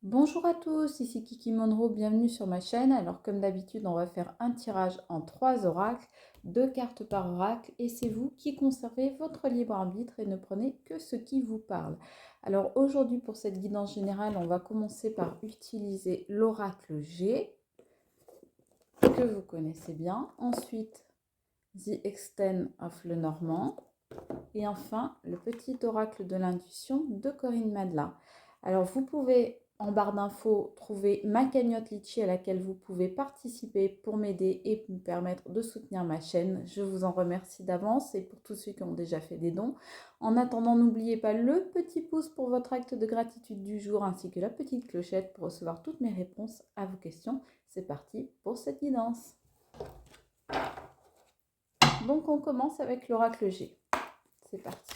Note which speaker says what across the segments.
Speaker 1: Bonjour à tous, ici Kiki Monroe, bienvenue sur ma chaîne. Alors comme d'habitude, on va faire un tirage en 3 oracles, 2 cartes par oracle et c'est vous qui conservez votre libre arbitre et ne prenez que ce qui vous parle. Alors aujourd'hui pour cette guidance générale, on va commencer par utiliser l'oracle G que vous connaissez bien. Ensuite, The Extent of Lenormand. Et enfin, le petit oracle de l'intuition de Corinne Madelin. Alors, vous pouvez en barre d'infos trouver ma cagnotte Litchi à laquelle vous pouvez participer pour m'aider et me permettre de soutenir ma chaîne. Je vous en remercie d'avance et pour tous ceux qui ont déjà fait des dons. En attendant, n'oubliez pas le petit pouce pour votre acte de gratitude du jour ainsi que la petite clochette pour recevoir toutes mes réponses à vos questions. C'est parti pour cette guidance. Donc, on commence avec l'oracle G. C'est parti.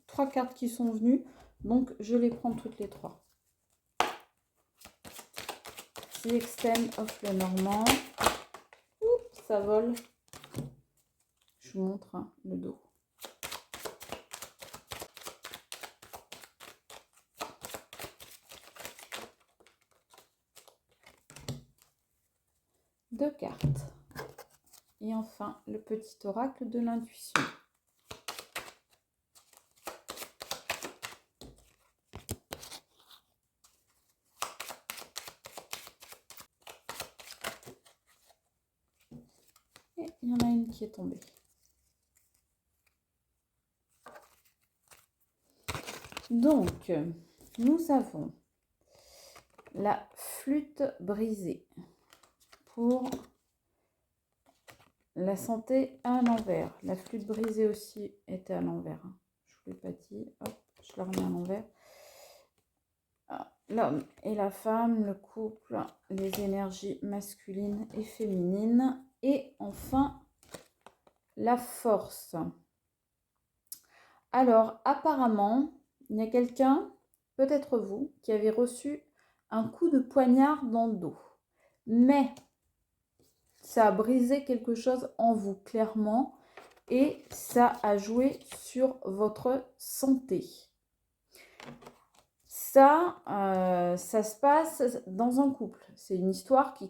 Speaker 1: Trois cartes qui sont venues, donc je les prends toutes les trois. The Extent of Lenormand. Oups, ça vole. Je vous montre le dos. Deux cartes. Et enfin, le petit oracle de l'intuition. Et il y en a une qui est tombée. Donc, nous avons la flûte brisée pour la santé à l'envers. La flûte brisée aussi était à l'envers. Je ne vous l'ai pas dit. Hop, je la remets à l'envers. L'homme et la femme, le couple, les énergies masculines et féminines. Et enfin, la force. Alors, apparemment, il y a quelqu'un, peut-être vous, qui avait reçu un coup de poignard dans le dos. Mais ça a brisé quelque chose en vous, clairement. Et ça a joué sur votre santé. Ça se passe dans un couple. C'est une histoire qui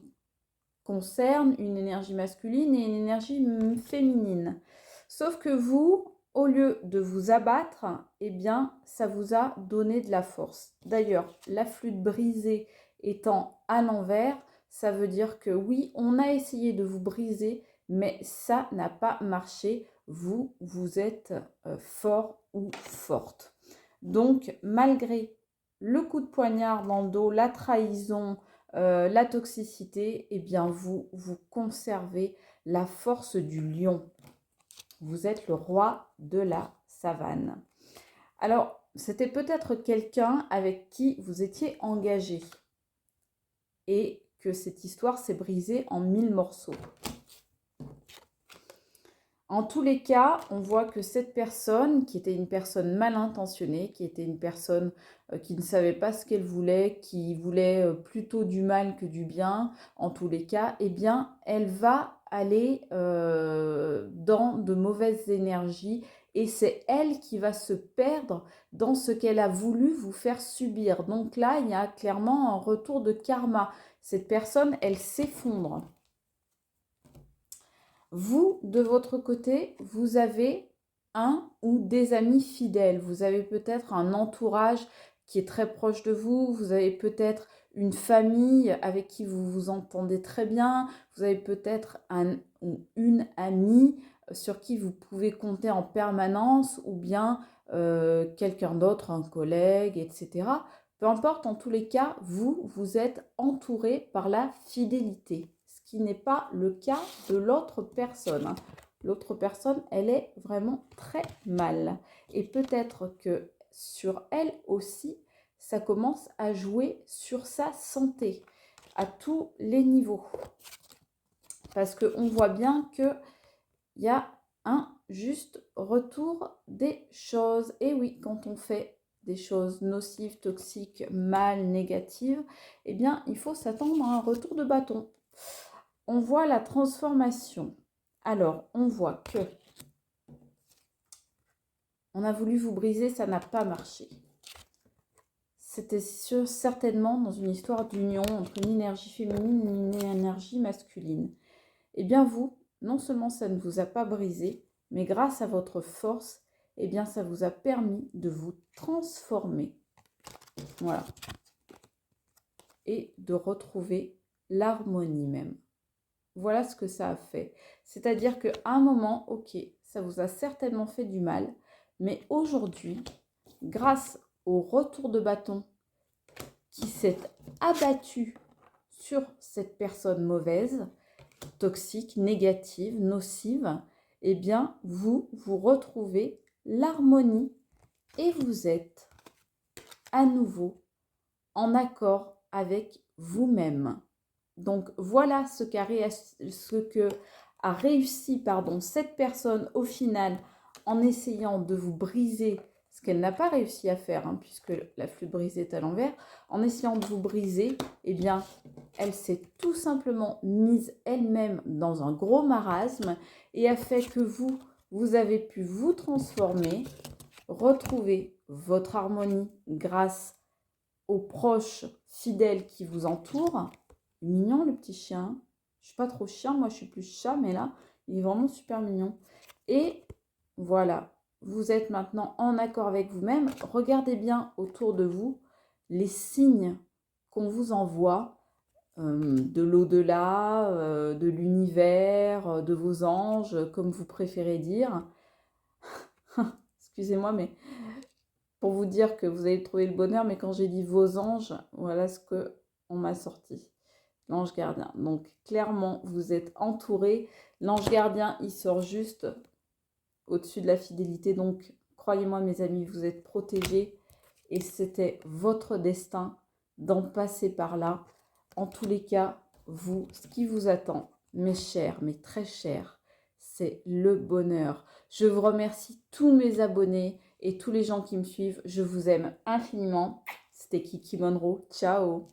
Speaker 1: concerne une énergie masculine et une énergie féminine. Sauf que vous, au lieu de vous abattre, eh bien, ça vous a donné de la force. D'ailleurs, la flûte brisée étant à l'envers, ça veut dire que oui, on a essayé de vous briser, mais ça n'a pas marché. Vous êtes fort ou forte. Donc, malgré le coup de poignard dans le dos, la trahison, la toxicité, eh bien vous conservez la force du lion. Vous êtes le roi de la savane. Alors, c'était peut-être quelqu'un avec qui vous étiez engagé et que cette histoire s'est brisée en 1000 morceaux. En tous les cas, on voit que cette personne, qui était une personne mal intentionnée, qui était une personne qui ne savait pas ce qu'elle voulait, qui voulait plutôt du mal que du bien, en tous les cas, eh bien, elle va aller dans de mauvaises énergies et c'est elle qui va se perdre dans ce qu'elle a voulu vous faire subir. Donc là, il y a clairement un retour de karma. Cette personne, elle s'effondre. Vous, de votre côté, vous avez un ou des amis fidèles. Vous avez peut-être un entourage qui est très proche de vous. Vous avez peut-être une famille avec qui vous vous entendez très bien. Vous avez peut-être un ou une amie sur qui vous pouvez compter en permanence ou bien quelqu'un d'autre, un collègue, etc. Peu importe, en tous les cas, vous êtes entouré par la fidélité, ce qui n'est pas le cas de l'autre personne. L'autre personne, elle est vraiment très mal. Et peut-être que sur elle aussi, ça commence à jouer sur sa santé, à tous les niveaux. Parce qu'on voit bien qu'il y a un juste retour des choses. Et oui, quand on fait des choses nocives, toxiques, mal, négatives, eh bien, il faut s'attendre à un retour de bâton. on voit la transformation. Alors, on voit que on a voulu vous briser, ça n'a pas marché. C'était certainement dans une histoire d'union entre une énergie féminine et une énergie masculine. Eh bien vous, non seulement ça ne vous a pas brisé, mais grâce à votre force, eh bien ça vous a permis de vous transformer. Voilà. Et de retrouver l'harmonie même. Voilà ce que ça a fait. C'est-à-dire qu'à un moment, ok, ça vous a certainement fait du mal, mais aujourd'hui, grâce au retour de bâton qui s'est abattu sur cette personne mauvaise, toxique, négative, nocive, eh bien, vous retrouvez l'harmonie et vous êtes à nouveau en accord avec vous-même. Donc, voilà ce que a réussi cette personne au final en essayant de vous briser ce qu'elle n'a pas réussi à faire, puisque la flûte brisée est à l'envers. En essayant de vous briser, eh bien, elle s'est tout simplement mise elle-même dans un gros marasme et a fait que vous avez pu vous transformer, retrouver votre harmonie grâce aux proches fidèles qui vous entourent. Mignon le petit chien. Je suis pas trop chien, moi je suis plus chat, mais là, il est vraiment super mignon. Et voilà, vous êtes maintenant en accord avec vous-même. Regardez bien autour de vous les signes qu'on vous envoie de l'au-delà, de l'univers, de vos anges, comme vous préférez dire. Excusez-moi, mais pour vous dire que vous allez trouver le bonheur, mais quand j'ai dit vos anges, voilà ce qu'on m'a sorti. L'ange gardien. Donc, clairement, vous êtes entouré. L'ange gardien, il sort juste au-dessus de la fidélité. Donc, croyez-moi, mes amis, vous êtes protégés. Et c'était votre destin d'en passer par là. En tous les cas, vous, ce qui vous attend, mes chers, mes très chers, c'est le bonheur. Je vous remercie tous mes abonnés et tous les gens qui me suivent. Je vous aime infiniment. C'était Kiki Monroe. Ciao.